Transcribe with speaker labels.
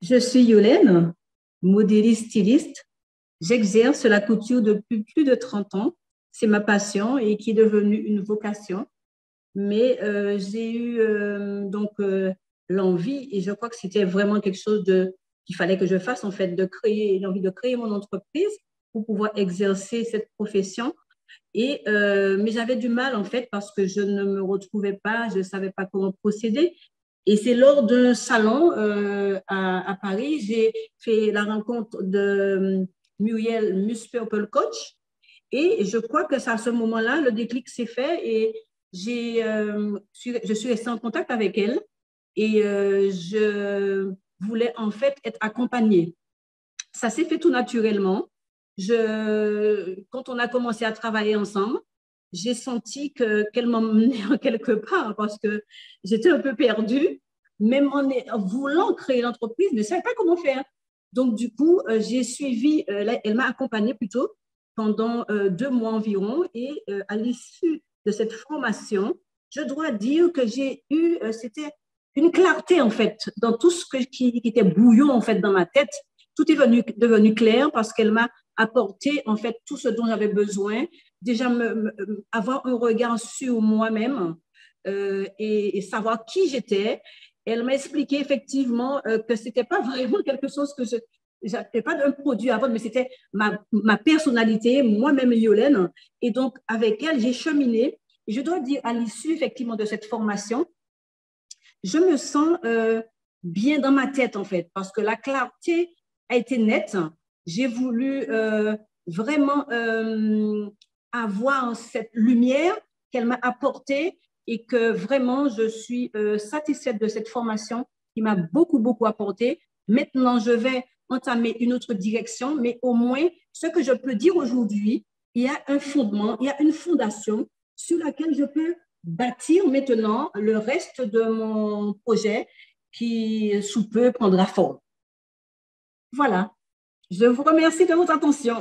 Speaker 1: Je suis Yolène, modéliste styliste. J'exerce la couture depuis plus de 30 ans. C'est ma passion et qui est devenue une vocation. Mais j'ai eu l'envie et je crois que c'était vraiment quelque chose qu'il fallait que je fasse en fait, de créer l'envie de créer mon entreprise pour pouvoir exercer cette profession. Mais j'avais du mal en fait parce que je ne me retrouvais pas, je ne savais pas comment procéder. Et c'est lors d'un salon à Paris, j'ai fait la rencontre de Muriel Miss Purple Coach. Et je crois que c'est à ce moment-là, le déclic s'est fait et je suis restée en contact avec elle et je voulais en fait être accompagnée. Ça s'est fait tout naturellement. Quand on a commencé à travailler ensemble, j'ai senti qu'elle m'emmenait en quelque part parce que j'étais un peu perdue, même en voulant créer l'entreprise, mais je ne savais pas comment faire. Donc, du coup, j'ai suivi, elle m'a accompagnée plutôt pendant 2 mois environ et à l'issue de cette formation, je dois dire que j'ai eu, c'était une clarté en fait dans tout qui était bouillon en fait dans ma tête. Tout est devenu clair parce qu'elle m'a apporté en fait tout ce dont j'avais besoin. Déjà, avoir un regard sur moi-même et savoir qui j'étais. Elle m'a expliqué effectivement que ce n'était pas vraiment quelque chose que je n'avais pas d'un produit à vendre, mais c'était ma personnalité, moi-même Yolène. Et donc, avec elle, j'ai cheminé. Et je dois dire, à l'issue effectivement de cette formation, je me sens bien dans ma tête, en fait, parce que la clarté a été nette. J'ai voulu vraiment avoir cette lumière qu'elle m'a apportée et que vraiment, je suis satisfaite de cette formation qui m'a beaucoup, beaucoup apporté. Maintenant, je vais entamer une autre direction, mais au moins, ce que je peux dire aujourd'hui, il y a un fondement, il y a une fondation sur laquelle je peux bâtir maintenant le reste de mon projet qui, sous peu, prendra forme. Voilà. Je vous remercie de votre attention.